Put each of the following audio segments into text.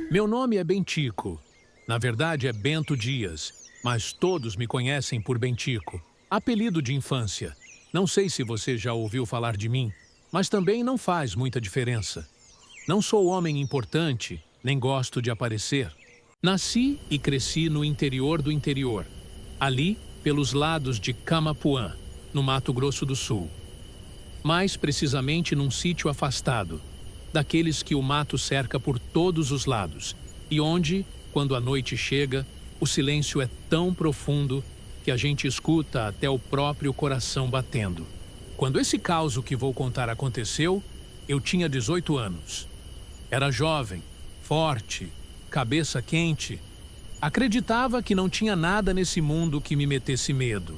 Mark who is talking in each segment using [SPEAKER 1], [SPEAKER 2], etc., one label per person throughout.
[SPEAKER 1] Meu nome é Bentico. Na verdade é Bento Dias, mas todos me conhecem por Bentico. Apelido de infância. Não sei se você já ouviu falar de mim, mas também não faz muita diferença. Não sou homem importante, nem gosto de aparecer. Nasci e cresci no interior do interior, ali pelos lados de Camapuã, no Mato Grosso do Sul. Mais precisamente num sítio afastado, daqueles que o mato cerca por todos os lados, e onde, quando a noite chega, o silêncio é tão profundo que a gente escuta até o próprio coração batendo. Quando esse caos que vou contar aconteceu, eu tinha 18 anos. Era jovem, forte, cabeça quente. Acreditava que não tinha nada nesse mundo que me metesse medo.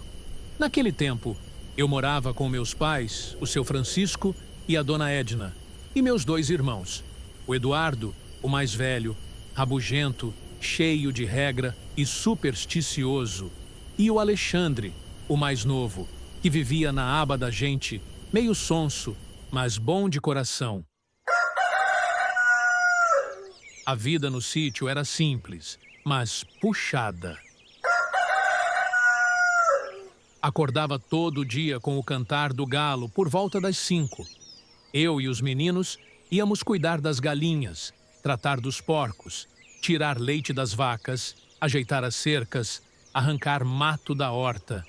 [SPEAKER 1] Naquele tempo, eu morava com meus pais, o seu Francisco e a dona Edna, e meus 2 irmãos, o Eduardo, o mais velho, rabugento, cheio de regra e supersticioso, e o Alexandre, o mais novo, que vivia na aba da gente, meio sonso, mas bom de coração. A vida no sítio era simples, mas puxada. Acordava todo dia com o cantar do galo por volta das 5. Eu e os meninos íamos cuidar das galinhas, tratar dos porcos, tirar leite das vacas, ajeitar as cercas, arrancar mato da horta.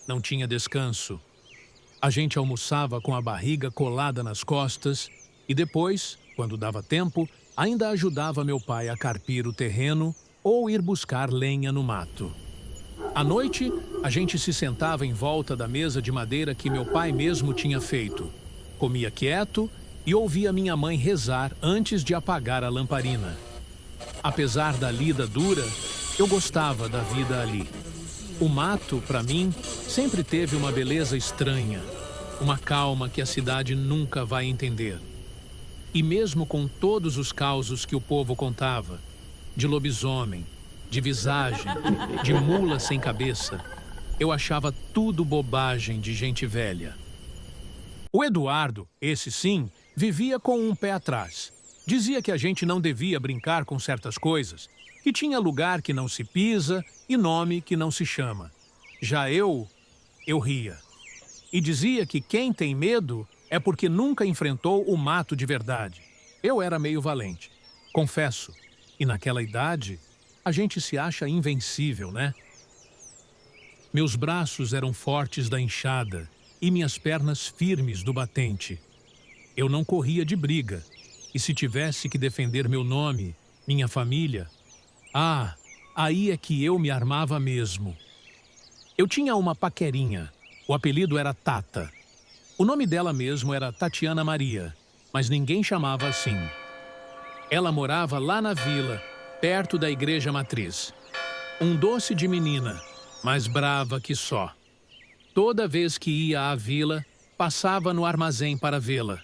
[SPEAKER 1] Não tinha descanso. A gente almoçava com a barriga colada nas costas e depois, quando dava tempo, ainda ajudava meu pai a carpir o terreno ou ir buscar lenha no mato. À noite, a gente se sentava em volta da mesa de madeira que meu pai mesmo tinha feito. Comia quieto e ouvia minha mãe rezar antes de apagar a lamparina. Apesar da lida dura, eu gostava da vida ali. O mato, para mim, sempre teve uma beleza estranha, uma calma que a cidade nunca vai entender. E mesmo com todos os causos que o povo contava, de lobisomem, de visagem, de mula sem cabeça, eu achava tudo bobagem de gente velha. O Eduardo, esse sim, vivia com um pé atrás. Dizia que a gente não devia brincar com certas coisas, que tinha lugar que não se pisa e nome que não se chama. Já eu ria. E dizia que quem tem medo é porque nunca enfrentou o mato de verdade. Eu era meio valente, confesso. E naquela idade, a gente se acha invencível, né? Meus braços eram fortes da enxada e minhas pernas firmes do batente. Eu não corria de briga, e se tivesse que defender meu nome, minha família, aí é que eu me armava mesmo. Eu tinha uma paquerinha, o apelido era Tata. O nome dela mesmo era Tatiana Maria, mas ninguém chamava assim. Ela morava lá na vila, perto da igreja matriz. Um doce de menina, mais brava que só. Toda vez que ia à vila, passava no armazém para vê-la.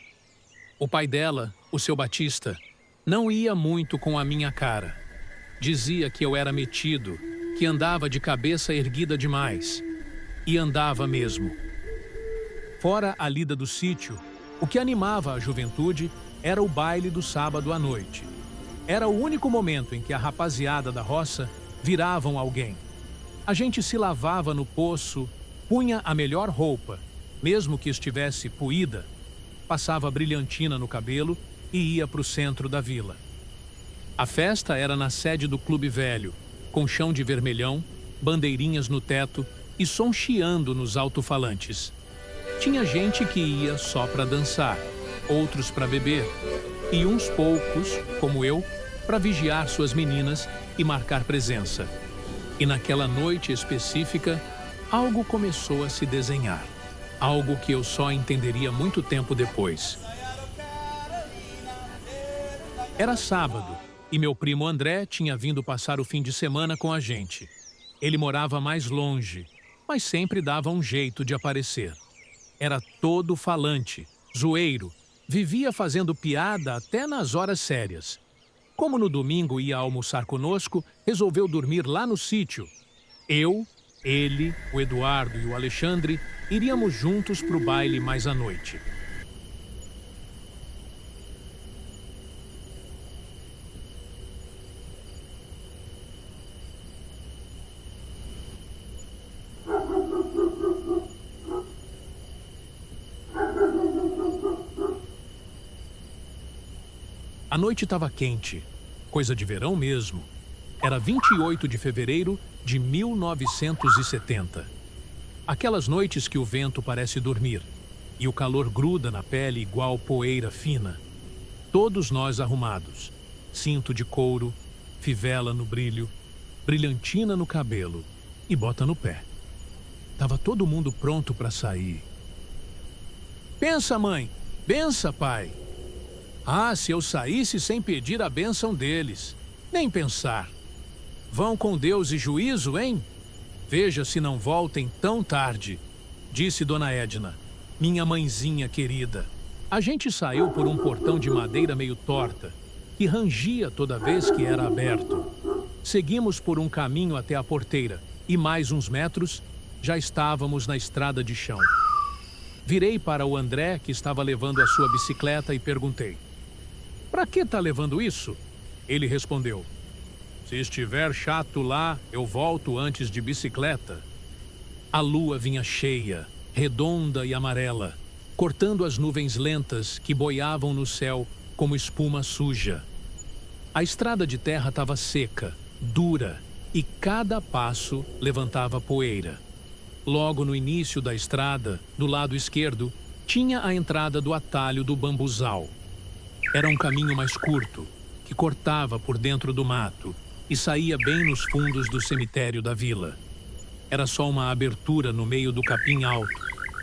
[SPEAKER 1] O pai dela, o seu Batista, não ia muito com a minha cara. Dizia que eu era metido, que andava de cabeça erguida demais. E andava mesmo. Fora a lida do sítio, o que animava a juventude era o baile do sábado à noite. Era o único momento em que a rapaziada da roça viravam alguém. A gente se lavava no poço, punha a melhor roupa, mesmo que estivesse puída, passava brilhantina no cabelo e ia para o centro da vila. A festa era na sede do Clube Velho, com chão de vermelhão, bandeirinhas no teto e som chiando nos alto-falantes. Tinha gente que ia só para dançar, outros para beber, e uns poucos, como eu, para vigiar suas meninas e marcar presença. E naquela noite específica, algo começou a se desenhar. Algo que eu só entenderia muito tempo depois. Era sábado e meu primo André tinha vindo passar o fim de semana com a gente. Ele morava mais longe, mas sempre dava um jeito de aparecer. Era todo falante, zoeiro, vivia fazendo piada até nas horas sérias. Como no domingo ia almoçar conosco, resolveu dormir lá no sítio. Eu, ele, o Eduardo e o Alexandre iríamos juntos para o baile mais à noite. A noite estava quente, coisa de verão mesmo. Era 28 de fevereiro de 1970. Aquelas noites que o vento parece dormir e o calor gruda na pele igual poeira fina. Todos nós arrumados, cinto de couro, fivela no brilho, brilhantina no cabelo e bota no pé. Tava todo mundo pronto para sair. Pensa, mãe, bença, pai. Ah, se eu saísse sem pedir a bênção deles. Nem pensar. Vão com Deus e juízo, hein? Veja se não voltem tão tarde, disse Dona Edna, minha mãezinha querida. A gente saiu por um portão de madeira meio torta, que rangia toda vez que era aberto. Seguimos por um caminho até a porteira e mais uns metros já estávamos na estrada de chão. Virei para o André, que estava levando a sua bicicleta, e perguntei: "Para que tá levando isso?" Ele respondeu: "Se estiver chato lá, eu volto antes de bicicleta." A lua vinha cheia, redonda e amarela, cortando as nuvens lentas que boiavam no céu como espuma suja. A estrada de terra estava seca, dura, e cada passo levantava poeira. Logo no início da estrada, do lado esquerdo, tinha a entrada do atalho do bambuzal. Era um caminho mais curto, que cortava por dentro do mato e saía bem nos fundos do cemitério da vila. Era só uma abertura no meio do capim alto,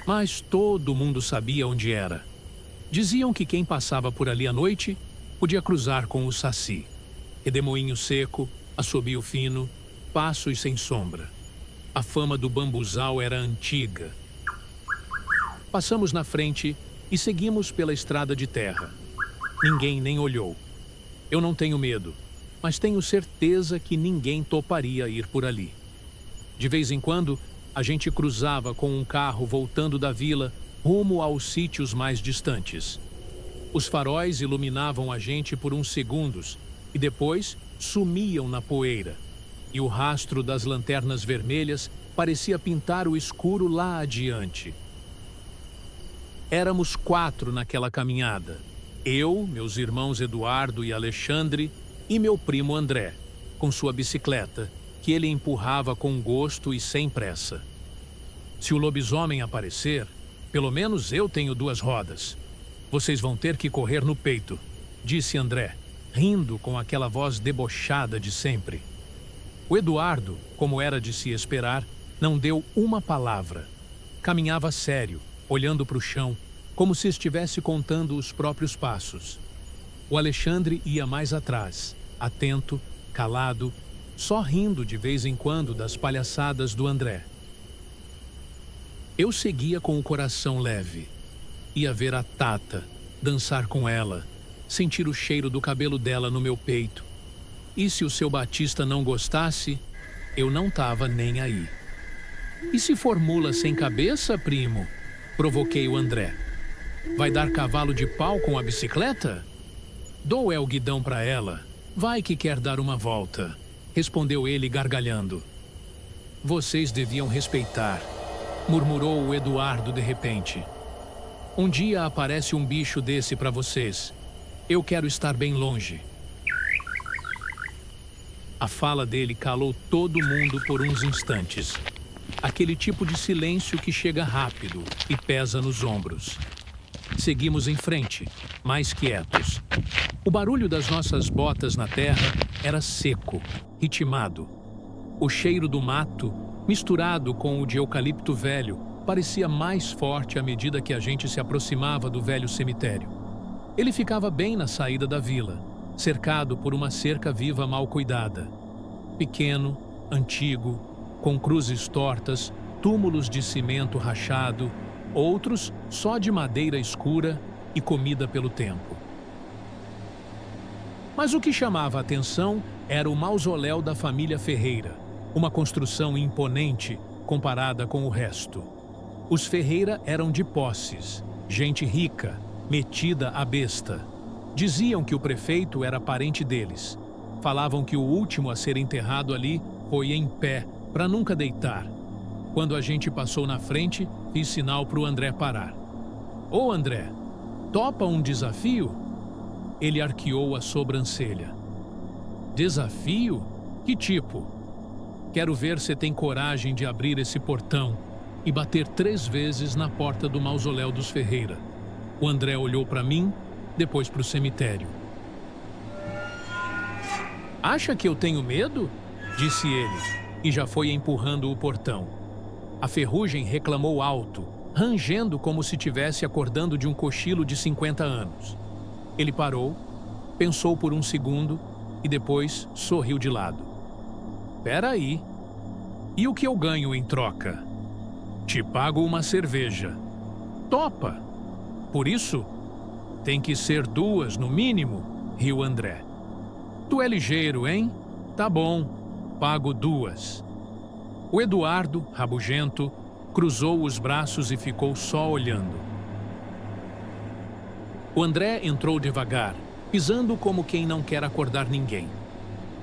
[SPEAKER 1] mas todo mundo sabia onde era. Diziam que quem passava por ali à noite podia cruzar com o saci. Redemoinho seco, assobio fino, passos sem sombra. A fama do bambuzal era antiga. Passamos na frente e seguimos pela estrada de terra. Ninguém nem olhou. Eu não tenho medo, mas tenho certeza que ninguém toparia ir por ali. De vez em quando, a gente cruzava com um carro voltando da vila rumo aos sítios mais distantes. Os faróis iluminavam a gente por uns segundos e depois sumiam na poeira. E o rastro das lanternas vermelhas parecia pintar o escuro lá adiante. Éramos 4 naquela caminhada. Eu, meus irmãos Eduardo e Alexandre e meu primo André, com sua bicicleta, que ele empurrava com gosto e sem pressa. Se o lobisomem aparecer, pelo menos eu tenho 2 rodas. Vocês vão ter que correr no peito, disse André, rindo com aquela voz debochada de sempre. O Eduardo, como era de se esperar, não deu uma palavra. Caminhava sério, olhando para o chão, como se estivesse contando os próprios passos. O Alexandre ia mais atrás, atento, calado, só rindo de vez em quando das palhaçadas do André. Eu seguia com o coração leve. Ia ver a Tata, dançar com ela, sentir o cheiro do cabelo dela no meu peito. E se o seu Batista não gostasse, eu não tava nem aí. "E se for mula sem cabeça, primo?" Provoquei o André. "Vai dar cavalo de pau com a bicicleta?" "Dou o guidão para ela. Vai que quer dar uma volta", respondeu ele gargalhando. "Vocês deviam respeitar", murmurou o Eduardo de repente. "Um dia aparece um bicho desse para vocês. Eu quero estar bem longe." A fala dele calou todo mundo por uns instantes. Aquele tipo de silêncio que chega rápido e pesa nos ombros. Seguimos em frente, mais quietos. O barulho das nossas botas na terra era seco, ritmado. O cheiro do mato, misturado com o de eucalipto velho, parecia mais forte à medida que a gente se aproximava do velho cemitério. Ele ficava bem na saída da vila, cercado por uma cerca viva mal cuidada. Pequeno, antigo, com cruzes tortas, túmulos de cimento rachado, outros só de madeira escura e comida pelo tempo. Mas o que chamava a atenção era o mausoléu da família Ferreira, uma construção imponente comparada com o resto. Os Ferreira eram de posses, gente rica, metida à besta. Diziam que o prefeito era parente deles. Falavam que o último a ser enterrado ali foi em pé, para nunca deitar. Quando a gente passou na frente, fiz sinal para o André parar. Ô André, topa um desafio? Ele arqueou a sobrancelha. Desafio? Que tipo? Quero ver se tem coragem de abrir esse portão e bater 3 vezes na porta do mausoléu dos Ferreira. O André olhou para mim, depois para o cemitério. Acha que eu tenho medo? Disse ele, e já foi empurrando o portão. A ferrugem reclamou alto, rangendo como se tivesse acordando de um cochilo de 50 anos. Ele parou, pensou por um segundo e depois sorriu de lado. Peraí, e o que eu ganho em troca? Te pago uma cerveja. Topa! Por isso, tem que ser 2 no mínimo, riu André. Tu é ligeiro, hein? Tá bom, pago 2. O Eduardo, rabugento, cruzou os braços e ficou só olhando. O André entrou devagar, pisando como quem não quer acordar ninguém.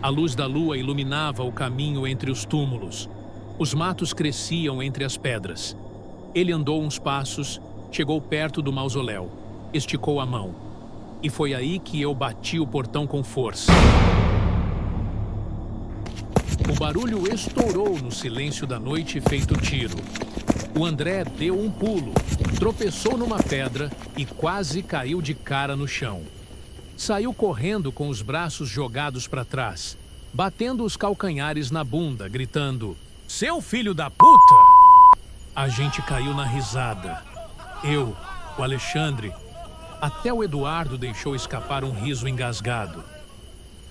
[SPEAKER 1] A luz da lua iluminava o caminho entre os túmulos. Os matos cresciam entre as pedras. Ele andou uns passos, chegou perto do mausoléu, esticou a mão. E foi aí que eu bati o portão com força. O barulho estourou no silêncio da noite feito tiro. O André deu um pulo, tropeçou numa pedra e quase caiu de cara no chão. Saiu correndo com os braços jogados para trás, batendo os calcanhares na bunda, gritando: "Seu filho da puta!" A gente caiu na risada. Eu, o Alexandre, até o Eduardo deixou escapar um riso engasgado.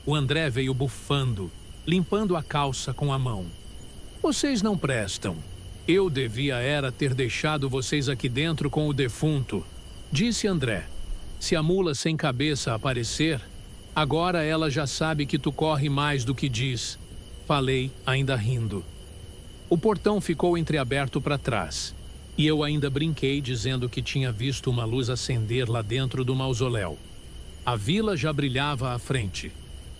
[SPEAKER 1] O André veio bufando, limpando a calça com a mão. Vocês não prestam. Eu devia ter deixado vocês aqui dentro com o defunto, disse André. Se a mula sem cabeça aparecer, agora ela já sabe que tu corre mais do que diz. Falei, ainda rindo. O portão ficou entreaberto para trás, e eu ainda brinquei dizendo que tinha visto uma luz acender lá dentro do mausoléu. A vila já brilhava à frente.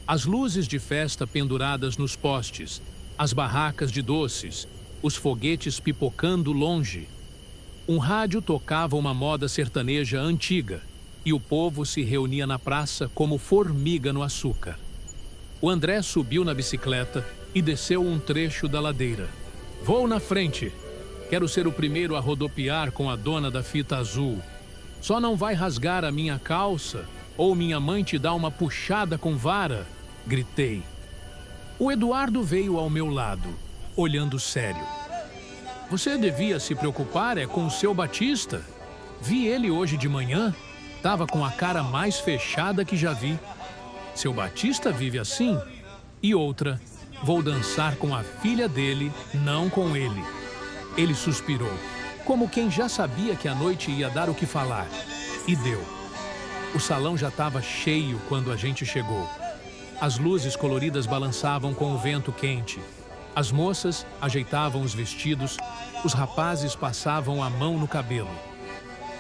[SPEAKER 1] As luzes de festa penduradas nos postes, as barracas de doces, os foguetes pipocando longe. Um rádio tocava uma moda sertaneja antiga e o povo se reunia na praça como formiga no açúcar. O André subiu na bicicleta e desceu um trecho da ladeira. Vou na frente. Quero ser o primeiro a rodopiar com a dona da fita azul. Só não vai rasgar a minha calça ou minha mãe te dá uma puxada com vara, gritei. O Eduardo veio ao meu lado, olhando sério. Você devia se preocupar com o seu Batista. Vi ele hoje de manhã. Tava com a cara mais fechada que já vi. Seu Batista vive assim? E outra, vou dançar com a filha dele, não com ele. Ele suspirou, como quem já sabia que a noite ia dar o que falar. E deu. O salão já estava cheio quando a gente chegou. As luzes coloridas balançavam com o vento quente. As moças ajeitavam os vestidos, os rapazes passavam a mão no cabelo.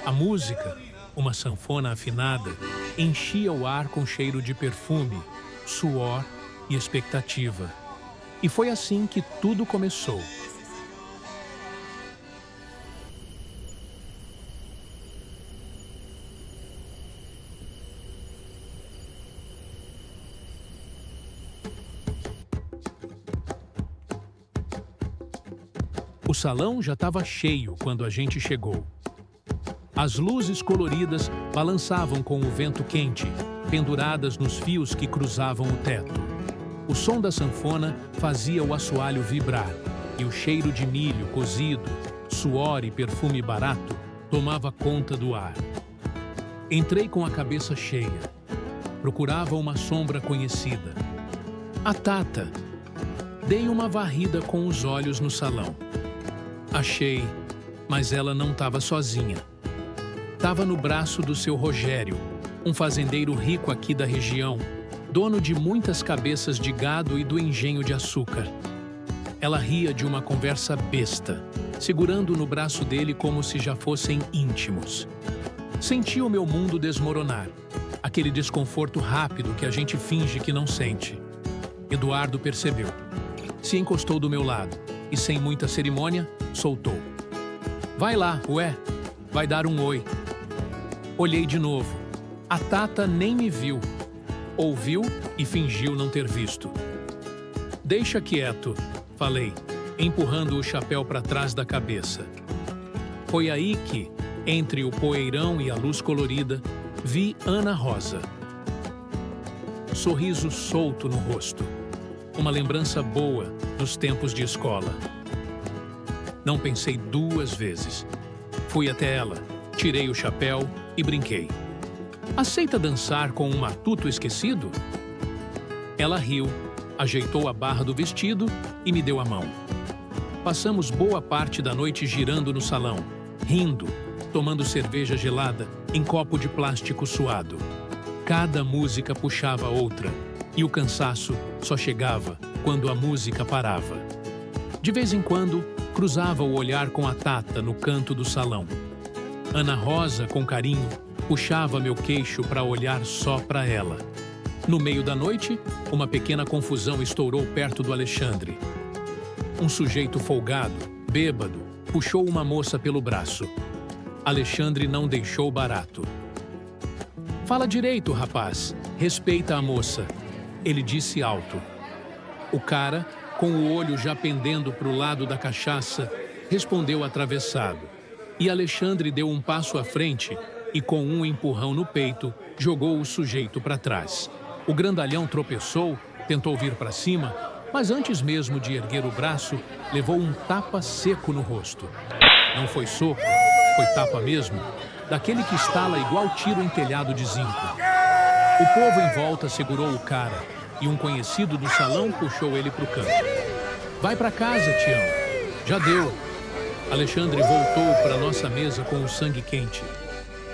[SPEAKER 1] A música, uma sanfona afinada, enchia o ar com cheiro de perfume, suor e expectativa. E foi assim que tudo começou. O salão já estava cheio quando a gente chegou. As luzes coloridas balançavam com o vento quente, penduradas nos fios que cruzavam o teto. O som da sanfona fazia o assoalho vibrar, e o cheiro de milho cozido, suor e perfume barato tomava conta do ar. Entrei com a cabeça cheia. Procurava uma sombra conhecida. A Tata. Dei uma varrida com os olhos no salão. Achei, mas ela não estava sozinha. Estava no braço do seu Rogério, um fazendeiro rico aqui da região, dono de muitas cabeças de gado e do engenho de açúcar. Ela ria de uma conversa besta, segurando no braço dele como se já fossem íntimos. Senti o meu mundo desmoronar, aquele desconforto rápido que a gente finge que não sente. Eduardo percebeu. Se encostou do meu lado e, sem muita cerimônia, soltou. Vai lá, ué, vai dar um oi. Olhei de novo. A Tata nem me viu. Ouviu e fingiu não ter visto. Deixa quieto, falei, empurrando o chapéu para trás da cabeça. Foi aí que, entre o poeirão e a luz colorida, vi Ana Rosa. Sorriso solto no rosto. Uma lembrança boa dos tempos de escola. Não pensei duas vezes. Fui até ela, tirei o chapéu e brinquei. Aceita dançar com um matuto esquecido? Ela riu, ajeitou a barra do vestido e me deu a mão. Passamos boa parte da noite girando no salão, rindo, tomando cerveja gelada em copo de plástico suado. Cada música puxava outra, e o cansaço só chegava quando a música parava. De vez em quando, cruzava o olhar com a Tata no canto do salão. Ana Rosa, com carinho, puxava meu queixo para olhar só para ela. No meio da noite, uma pequena confusão estourou perto do Alexandre. Um sujeito folgado, bêbado, puxou uma moça pelo braço. Alexandre não deixou barato. Fala direito, rapaz. Respeita a moça. Ele disse alto. O cara, com o olho já pendendo para o lado da cachaça, respondeu atravessado. E Alexandre deu um passo à frente e, com um empurrão no peito, jogou o sujeito para trás. O grandalhão tropeçou, tentou vir para cima, mas antes mesmo de erguer o braço, levou um tapa seco no rosto. Não foi soco, foi tapa mesmo, daquele que estala igual tiro em telhado de zinco. O povo em volta segurou o cara e um conhecido do salão puxou ele para o canto. Vai para casa, Tião. Já deu. Alexandre voltou para nossa mesa com o sangue quente.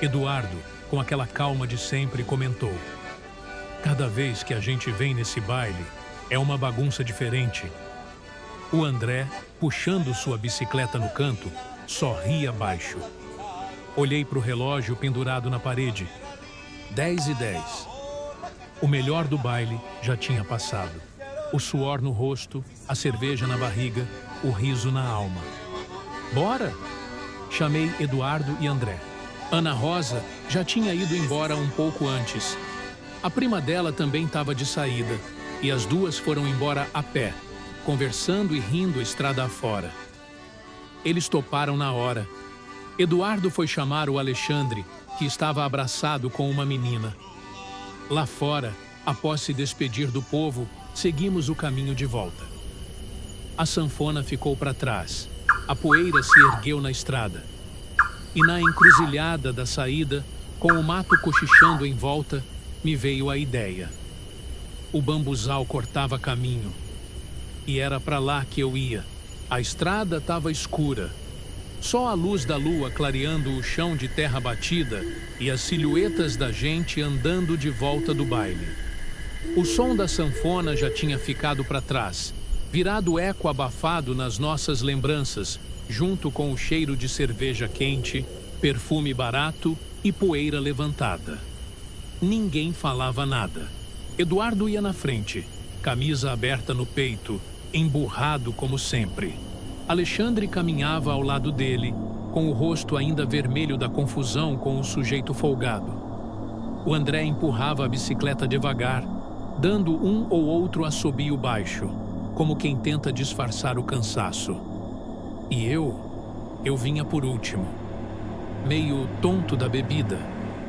[SPEAKER 1] Eduardo, com aquela calma de sempre, comentou. Cada vez que a gente vem nesse baile, é uma bagunça diferente. O André, puxando sua bicicleta no canto, só ria baixo. Olhei para o relógio pendurado na parede. 10:10. O melhor do baile já tinha passado. O suor no rosto, a cerveja na barriga, o riso na alma. Bora? Chamei Eduardo e André. Ana Rosa já tinha ido embora um pouco antes. A prima dela também estava de saída, e as duas foram embora a pé, conversando e rindo estrada afora. Eles toparam na hora. Eduardo foi chamar o Alexandre, que estava abraçado com uma menina. Lá fora, após se despedir do povo, seguimos o caminho de volta. A sanfona ficou para trás. A poeira se ergueu na estrada. E na encruzilhada da saída, com o mato cochichando em volta, me veio a ideia. O bambuzal cortava caminho. E era para lá que eu ia. A estrada estava escura. Só a luz da lua clareando o chão de terra batida e as silhuetas da gente andando de volta do baile. O som da sanfona já tinha ficado para trás, virado eco abafado nas nossas lembranças, junto com o cheiro de cerveja quente, perfume barato e poeira levantada. Ninguém falava nada. Eduardo ia na frente, camisa aberta no peito, emburrado como sempre. Alexandre caminhava ao lado dele, com o rosto ainda vermelho da confusão com o sujeito folgado. O André empurrava a bicicleta devagar, dando um ou outro assobio baixo, como quem tenta disfarçar o cansaço. E eu vinha por último. Meio tonto da bebida,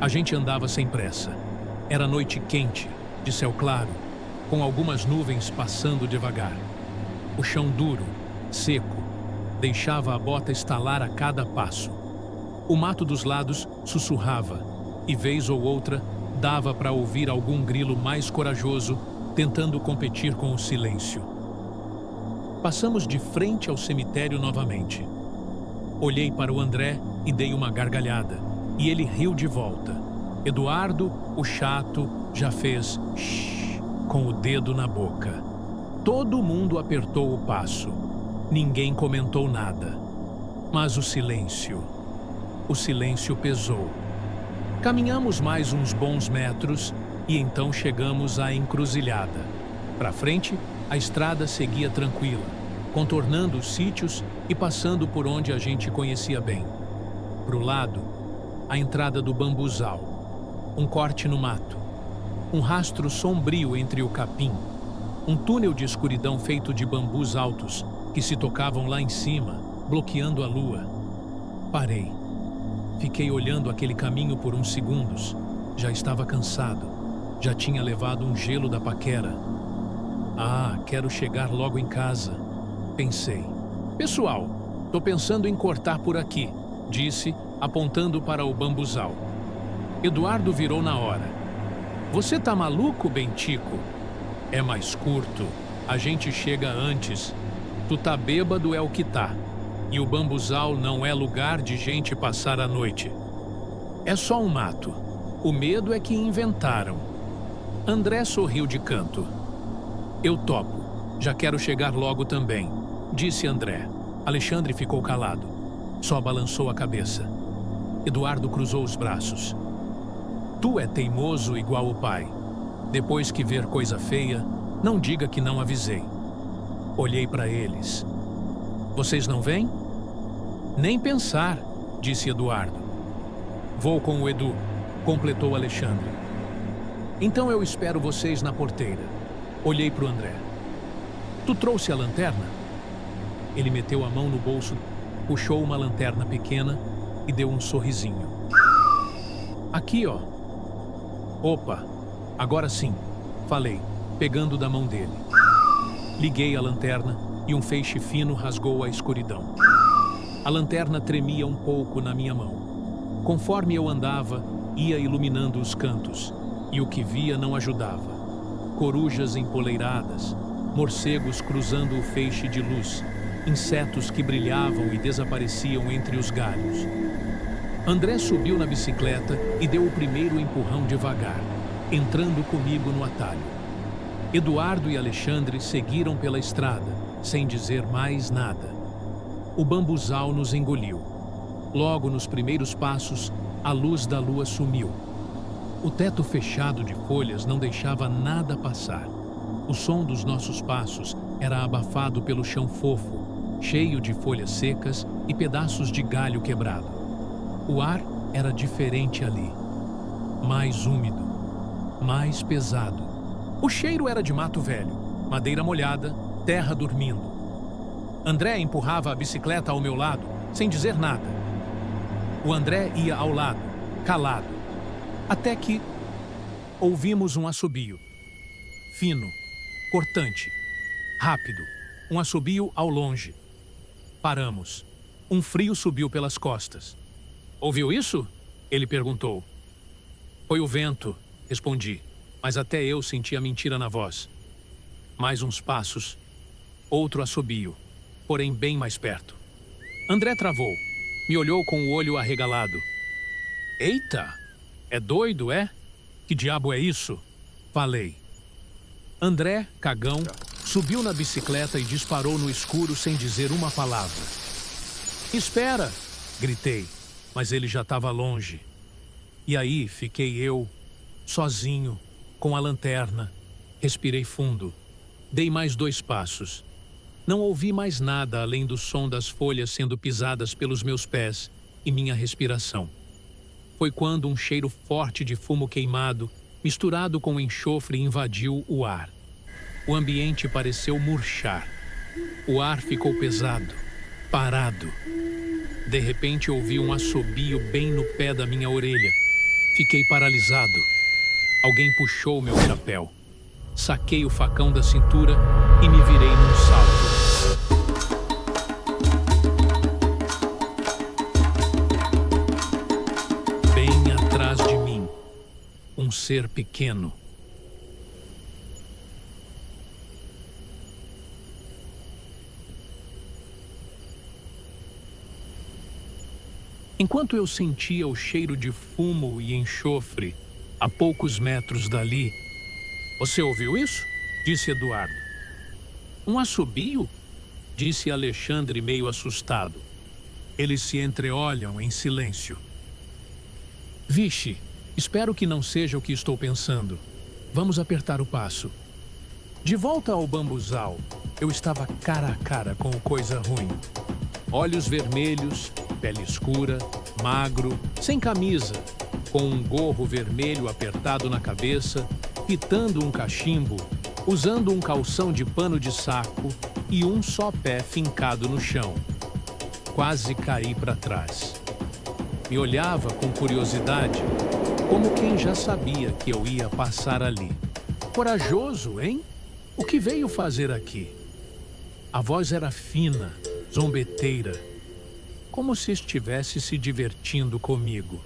[SPEAKER 1] a gente andava sem pressa. Era noite quente, de céu claro, com algumas nuvens passando devagar. O chão duro, seco, deixava a bota estalar a cada passo. O mato dos lados sussurrava, e vez ou outra dava para ouvir algum grilo mais corajoso tentando competir com o silêncio. Passamos de frente ao cemitério novamente. Olhei para o André e dei uma gargalhada, e ele riu de volta. Eduardo, o chato, já fez shhh. com o dedo na boca. Todo mundo apertou o passo. Ninguém comentou nada. Mas o silêncio pesou. Caminhamos mais uns bons metros e então chegamos à encruzilhada. Para frente, a estrada seguia tranquila, contornando os sítios e passando por onde a gente conhecia bem. Pro lado, a entrada do bambuzal, um corte no mato, um rastro sombrio entre o capim, um túnel de escuridão feito de bambus altos que se tocavam lá em cima, bloqueando a lua. Parei. Fiquei olhando aquele caminho por uns segundos. Já estava cansado. Já tinha levado um gelo da paquera. Ah, quero chegar logo em casa, pensei. Pessoal, tô pensando em cortar por aqui, disse, apontando para o bambuzal. Eduardo virou na hora. Você tá maluco, Bentico? É mais curto. A gente chega antes. Tu tá bêbado é o que tá. E o bambuzal não é lugar de gente passar a noite. É só um mato. O medo é que inventaram. André sorriu de canto. Eu topo. Já quero chegar logo também, disse André. Alexandre ficou calado. Só balançou a cabeça. Eduardo cruzou os braços. Tu é teimoso igual o pai. Depois que ver coisa feia, não diga que não avisei. Olhei para eles. Vocês não vêm? Nem pensar, disse Eduardo. Vou com o Edu, completou Alexandre. Então eu espero vocês na porteira. Olhei para o André. Tu trouxe a lanterna? Ele meteu a mão no bolso, puxou uma lanterna pequena e deu um sorrisinho. Aqui, ó. Opa, agora sim, falei, pegando da mão dele. Liguei a lanterna e um feixe fino rasgou a escuridão. A lanterna tremia um pouco na minha mão. Conforme eu andava, ia iluminando os cantos, e o que via não ajudava. Corujas empoleiradas, morcegos cruzando o feixe de luz, insetos que brilhavam e desapareciam entre os galhos. André subiu na bicicleta e deu o primeiro empurrão devagar, entrando comigo no atalho. Eduardo e Alexandre seguiram pela estrada, sem dizer mais nada. O bambuzal nos engoliu. Logo nos primeiros passos, a luz da lua sumiu. O teto fechado de folhas não deixava nada passar. O som dos nossos passos era abafado pelo chão fofo, cheio de folhas secas e pedaços de galho quebrado. O ar era diferente ali. Mais úmido, mais pesado. O cheiro era de mato velho, madeira molhada, terra dormindo. André empurrava a bicicleta ao meu lado, sem dizer nada. O André ia ao lado, calado. Até que ouvimos um assobio. Fino, cortante, rápido. Um assobio ao longe. Paramos. Um frio subiu pelas costas. Ouviu isso? Ele perguntou. Foi o vento, respondi, mas até eu senti a mentira na voz. Mais uns passos. Outro assobio, porém bem mais perto. André travou. Me olhou com o olho arregalado. Eita! É doido, é? Que diabo é isso? Falei. André, cagão, subiu na bicicleta e disparou no escuro sem dizer uma palavra. Espera! Gritei, mas ele já estava longe. E aí fiquei eu, sozinho, com a lanterna. Respirei fundo. Dei mais 2 passos. Não ouvi mais nada além do som das folhas sendo pisadas pelos meus pés e minha respiração. Foi quando um cheiro forte de fumo queimado, misturado com enxofre, invadiu o ar. O ambiente pareceu murchar. O ar ficou pesado, parado. De repente ouvi um assobio bem no pé da minha orelha. Fiquei paralisado. Alguém puxou meu chapéu. Saquei o facão da cintura e me virei num salto. Bem atrás de mim, um ser pequeno. Enquanto eu sentia o cheiro de fumo e enxofre, a poucos metros dali, Você ouviu isso? Disse Eduardo. Um assobio? Disse Alexandre, meio assustado. Eles se entreolham em silêncio. Vixe, espero que não seja o que estou pensando. Vamos apertar o passo. De volta ao bambuzal, eu estava cara a cara com o coisa ruim. Olhos vermelhos, pele escura, magro, sem camisa, com um gorro vermelho apertado na cabeça, pitando um cachimbo, usando um calção de pano de saco e um só pé fincado no chão. Quase caí para trás. Me olhava com curiosidade, como quem já sabia que eu ia passar ali. Corajoso, hein? O que veio fazer aqui? A voz era fina, zombeteira, como se estivesse se divertindo comigo.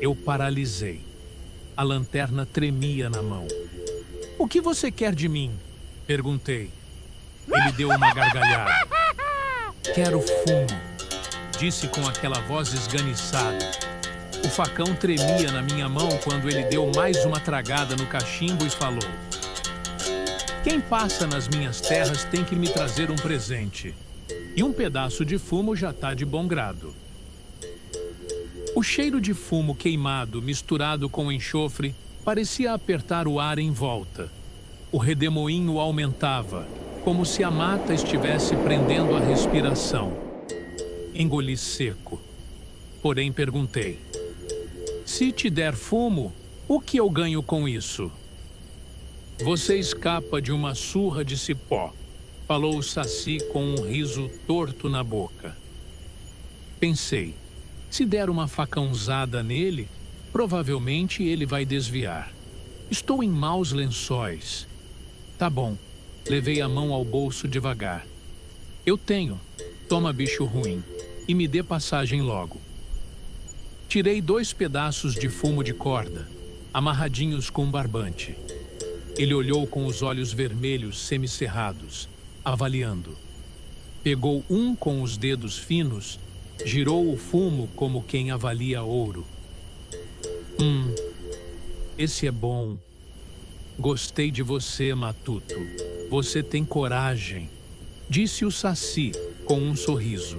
[SPEAKER 1] Eu paralisei. A lanterna tremia na mão. O que você quer de mim? Perguntei. Ele deu uma gargalhada. Quero fumo, disse com aquela voz esganiçada. O facão tremia na minha mão quando ele deu mais uma tragada no cachimbo e falou: quem passa nas minhas terras tem que me trazer um presente. E um pedaço de fumo já tá de bom grado. O cheiro de fumo queimado misturado com enxofre parecia apertar o ar em volta. O redemoinho aumentava, como se a mata estivesse prendendo a respiração. Engoli seco. Porém perguntei: se te der fumo, o que eu ganho com isso? Você escapa de uma surra de cipó, falou o Saci com um riso torto na boca. Pensei, se der uma facãozada nele, provavelmente ele vai desviar. Estou em maus lençóis. Tá bom, levei a mão ao bolso devagar. Eu tenho, toma bicho ruim, e me dê passagem logo. Tirei 2 pedaços de fumo de corda, amarradinhos com um barbante. Ele olhou com os olhos vermelhos semicerrados, avaliando. Pegou um com os dedos finos, girou o fumo como quem avalia ouro. Esse é bom. Gostei de você, Matuto. Você tem coragem, disse o Saci com um sorriso.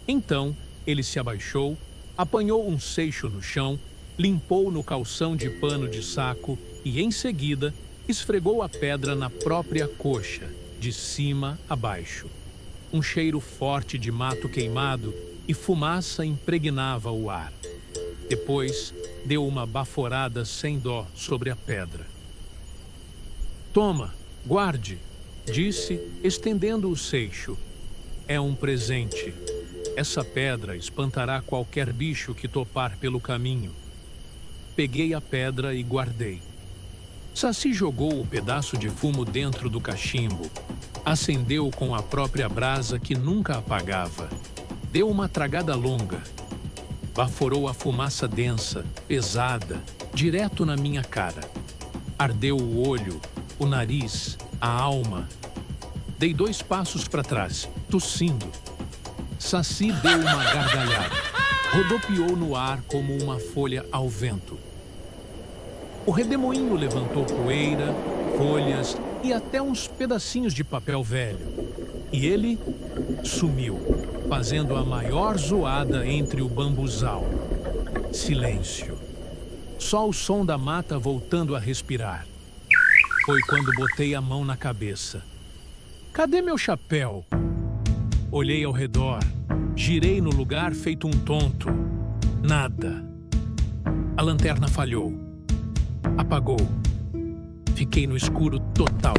[SPEAKER 1] Então, ele se abaixou, apanhou um seixo no chão, limpou no calção de pano de saco e, em seguida, esfregou a pedra na própria coxa, de cima a baixo. Um cheiro forte de mato queimado e fumaça impregnava o ar. Depois, deu uma baforada sem dó sobre a pedra. Toma, guarde, disse, estendendo o seixo. É um presente. Essa pedra espantará qualquer bicho que topar pelo caminho. Peguei a pedra e guardei. Saci jogou o pedaço de fumo dentro do cachimbo. Acendeu com a própria brasa que nunca apagava. Deu uma tragada longa. Baforou a fumaça densa, pesada, direto na minha cara. Ardeu o olho, o nariz, a alma. Dei 2 passos para trás, tossindo. Saci deu uma gargalhada. Rodopiou no ar como uma folha ao vento. O redemoinho levantou poeira, folhas e até uns pedacinhos de papel velho. E ele sumiu, fazendo a maior zoada entre o bambuzal. Silêncio. Só o som da mata voltando a respirar. Foi quando botei a mão na cabeça. Cadê meu chapéu? Olhei ao redor, girei no lugar feito um tonto. Nada. A lanterna falhou. Apagou. Fiquei no escuro total.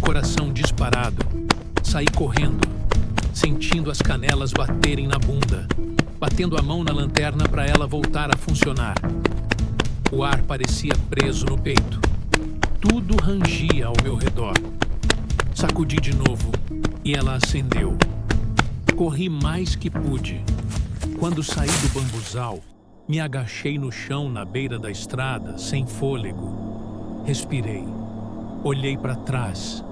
[SPEAKER 1] Coração disparado. Saí correndo, sentindo as canelas baterem na bunda, batendo a mão na lanterna para ela voltar a funcionar. O ar parecia preso no peito. Tudo rangia ao meu redor. Sacudi de novo e ela acendeu. Corri mais que pude. Quando saí do bambuzal, me agachei no chão na beira da estrada, sem fôlego. Respirei. Olhei para trás.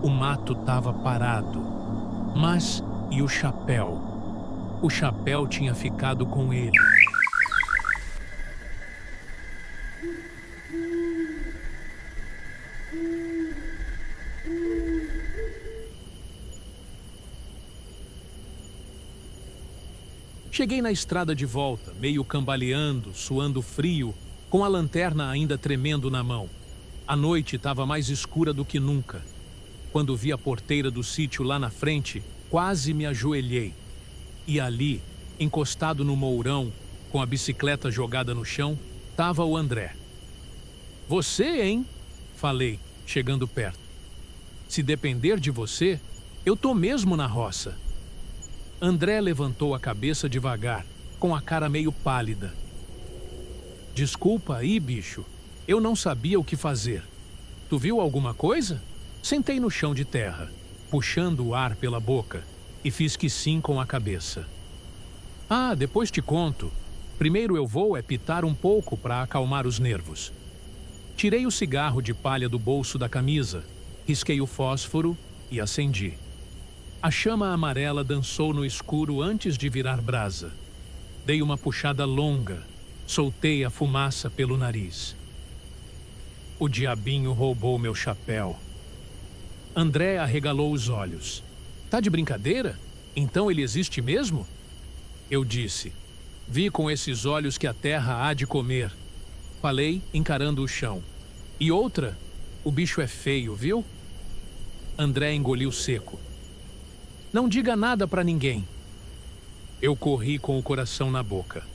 [SPEAKER 1] O mato estava parado. Mas e o chapéu? O chapéu tinha ficado com ele. Cheguei na estrada de volta, meio cambaleando, suando frio, com a lanterna ainda tremendo na mão. A noite estava mais escura do que nunca. Quando vi a porteira do sítio lá na frente, quase me ajoelhei. E ali, encostado no mourão, com a bicicleta jogada no chão, estava o André. Você, hein? Falei, chegando perto. Se depender de você, eu tô mesmo na roça. André levantou a cabeça devagar, com a cara meio pálida. Desculpa aí, bicho. Eu não sabia o que fazer. Tu viu alguma coisa? Sentei no chão de terra, puxando o ar pela boca, e fiz que sim com a cabeça. Ah, depois te conto. Primeiro eu vou pitar um pouco para acalmar os nervos. Tirei o cigarro de palha do bolso da camisa, risquei o fósforo e acendi. A chama amarela dançou no escuro antes de virar brasa. Dei uma puxada longa, soltei a fumaça pelo nariz. O diabinho roubou meu chapéu. André arregalou os olhos. Tá de brincadeira? Então ele existe mesmo? Eu disse. Vi com esses olhos que a terra há de comer. Falei, encarando o chão. E outra, o bicho é feio, viu? André engoliu seco. Não diga nada pra ninguém. Eu corri com o coração na boca.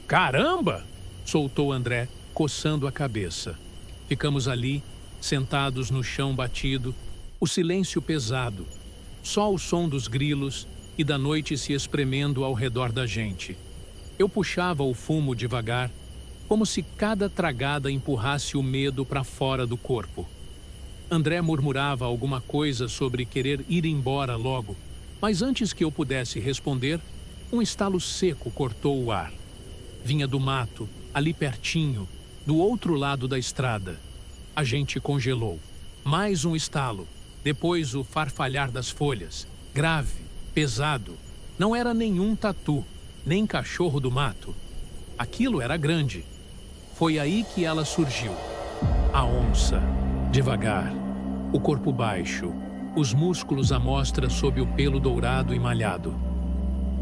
[SPEAKER 1] Caramba! Soltou André, coçando a cabeça. Ficamos ali, sentados no chão batido, o silêncio pesado, só o som dos grilos e da noite se espremendo ao redor da gente. Eu puxava o fumo devagar, como se cada tragada empurrasse o medo para fora do corpo. André murmurava alguma coisa sobre querer ir embora logo, mas antes que eu pudesse responder, um estalo seco cortou o ar. Vinha do mato, ali pertinho, do outro lado da estrada. A gente congelou. Mais um estalo, depois o farfalhar das folhas, grave, pesado. Não era nenhum tatu, nem cachorro do mato. Aquilo era grande. Foi aí que ela surgiu. A onça, devagar, o corpo baixo, os músculos à mostra sob o pelo dourado e malhado.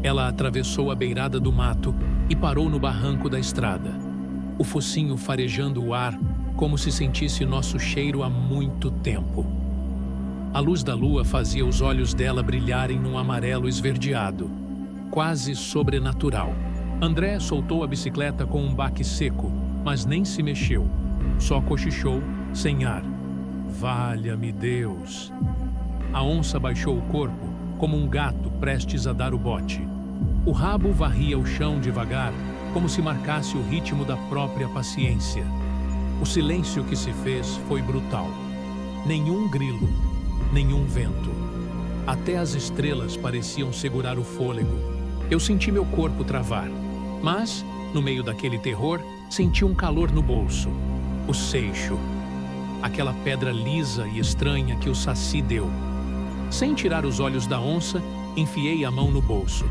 [SPEAKER 1] Ela atravessou a beirada do mato e parou no barranco da estrada. O focinho farejando o ar como se sentisse nosso cheiro há muito tempo. A luz da lua fazia os olhos dela brilharem num amarelo esverdeado, quase sobrenatural. André soltou a bicicleta com um baque seco, mas nem se mexeu. Só cochichou, sem ar. Valha-me Deus! A onça baixou o corpo, como um gato prestes a dar o bote. O rabo varria o chão devagar, como se marcasse o ritmo da própria paciência. O silêncio que se fez foi brutal. Nenhum grilo, nenhum vento. Até as estrelas pareciam segurar o fôlego. Eu senti meu corpo travar, mas, no meio daquele terror, senti um calor no bolso. O seixo. Aquela pedra lisa e estranha que o saci deu. Sem tirar os olhos da onça, enfiei a mão no bolso.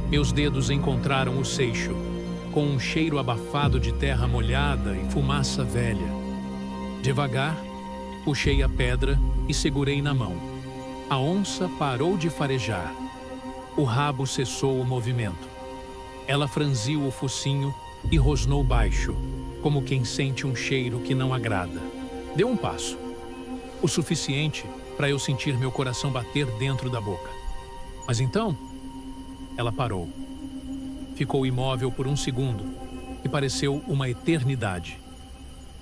[SPEAKER 1] Meus dedos encontraram o seixo, com um cheiro abafado de terra molhada e fumaça velha. Devagar, puxei a pedra e segurei na mão. A onça parou de farejar. O rabo cessou o movimento. Ela franziu o focinho e rosnou baixo, como quem sente um cheiro que não agrada. Deu um passo. O suficiente para eu sentir meu coração bater dentro da boca. Mas então, ela parou. Ficou imóvel por um segundo, que pareceu uma eternidade.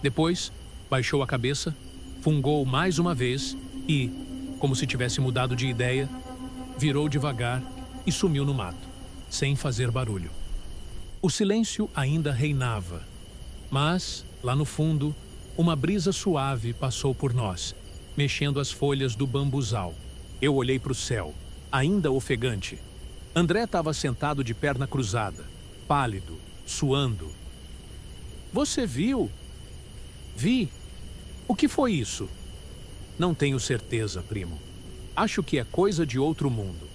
[SPEAKER 1] Depois, baixou a cabeça, fungou mais uma vez e, como se tivesse mudado de ideia, virou devagar e sumiu no mato, sem fazer barulho. O silêncio ainda reinava, mas, lá no fundo, uma brisa suave passou por nós, mexendo as folhas do bambuzal. Eu olhei para o céu, ainda ofegante. André estava sentado de perna cruzada, pálido, suando. Você viu? Vi. O que foi isso? Não tenho certeza, primo. Acho que é coisa de outro mundo.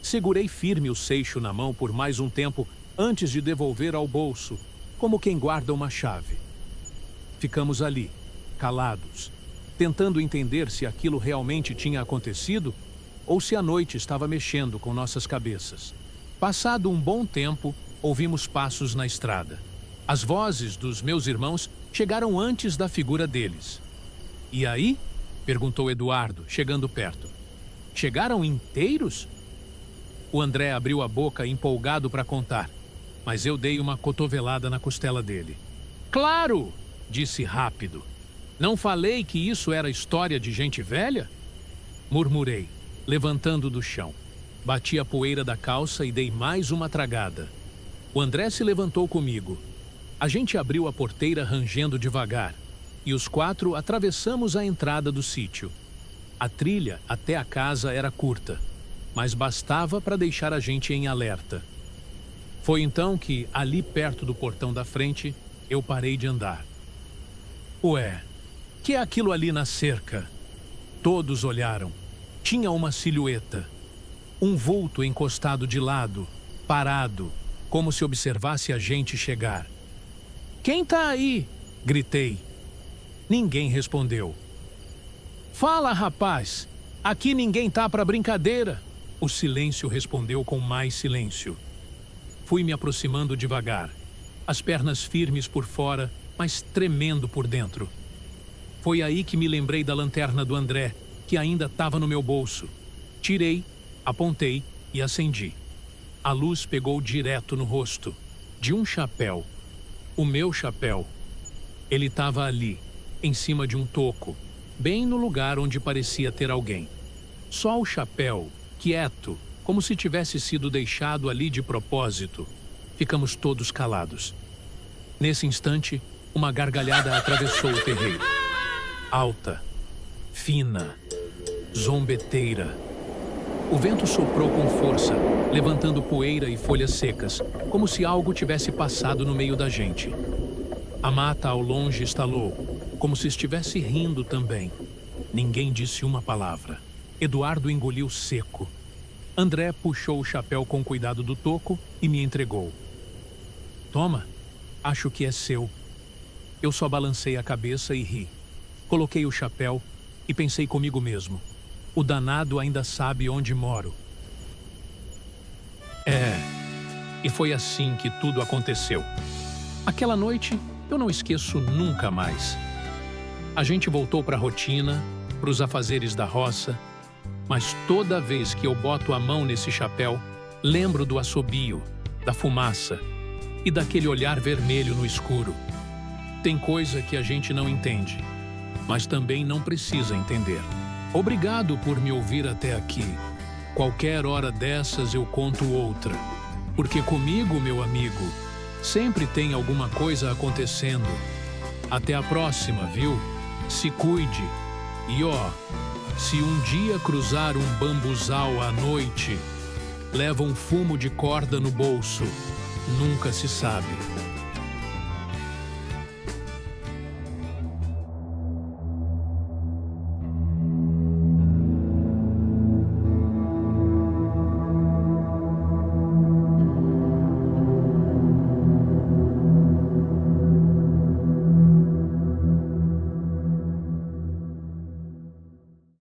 [SPEAKER 1] Segurei firme o seixo na mão por mais um tempo antes de devolver ao bolso, como quem guarda uma chave. Ficamos ali, calados, tentando entender se aquilo realmente tinha acontecido ou se a noite estava mexendo com nossas cabeças. Passado um bom tempo, ouvimos passos na estrada. As vozes dos meus irmãos chegaram antes da figura deles. "E aí?" perguntou Eduardo, chegando perto. "Chegaram inteiros?" O André abriu a boca empolgado para contar, mas eu dei uma cotovelada na costela dele. "Claro!" disse rápido. "Não falei que isso era história de gente velha?" Murmurei, levantando do chão. Bati a poeira da calça e dei mais uma tragada. O André se levantou comigo. A gente abriu a porteira rangendo devagar e os 4 atravessamos a entrada do sítio. A trilha até a casa era curta, mas bastava para deixar a gente em alerta. Foi então que, ali perto do portão da frente, eu parei de andar. "Ué, que é aquilo ali na cerca?" Todos olharam. Tinha uma silhueta. Um vulto encostado de lado, parado, como se observasse a gente chegar. "Quem tá aí?" gritei. Ninguém respondeu. "Fala, rapaz! Aqui ninguém tá pra brincadeira!" O silêncio respondeu com mais silêncio. Fui me aproximando devagar, as pernas firmes por fora, mas tremendo por dentro. Foi aí que me lembrei da lanterna do André, que ainda estava no meu bolso. Tirei, apontei e acendi. A luz pegou direto no rosto, de um chapéu. O meu chapéu. Ele estava ali, em cima de um toco, bem no lugar onde parecia ter alguém. Só o chapéu, quieto, como se tivesse sido deixado ali de propósito. Ficamos todos calados. Nesse instante, uma gargalhada atravessou o terreiro. Alta, fina, zombeteira. O vento soprou com força, levantando poeira e folhas secas, como se algo tivesse passado no meio da gente. A mata ao longe estalou, como se estivesse rindo também. Ninguém disse uma palavra. Eduardo engoliu seco. André puxou o chapéu com cuidado do toco e me entregou. "Toma, acho que é seu." Eu só balancei a cabeça e ri. Coloquei o chapéu e pensei comigo mesmo. O danado ainda sabe onde moro. E foi assim que tudo aconteceu. Aquela noite eu não esqueço nunca mais. A gente voltou para a rotina, para os afazeres da roça, mas toda vez que eu boto a mão nesse chapéu, lembro do assobio, da fumaça e daquele olhar vermelho no escuro. Tem coisa que a gente não entende, mas também não precisa entender. Obrigado por me ouvir até aqui. Qualquer hora dessas eu conto outra, porque comigo, meu amigo, sempre tem alguma coisa acontecendo. Até a próxima, viu? Se cuide. E se um dia cruzar um bambuzal à noite, leva um fumo de corda no bolso. Nunca se sabe.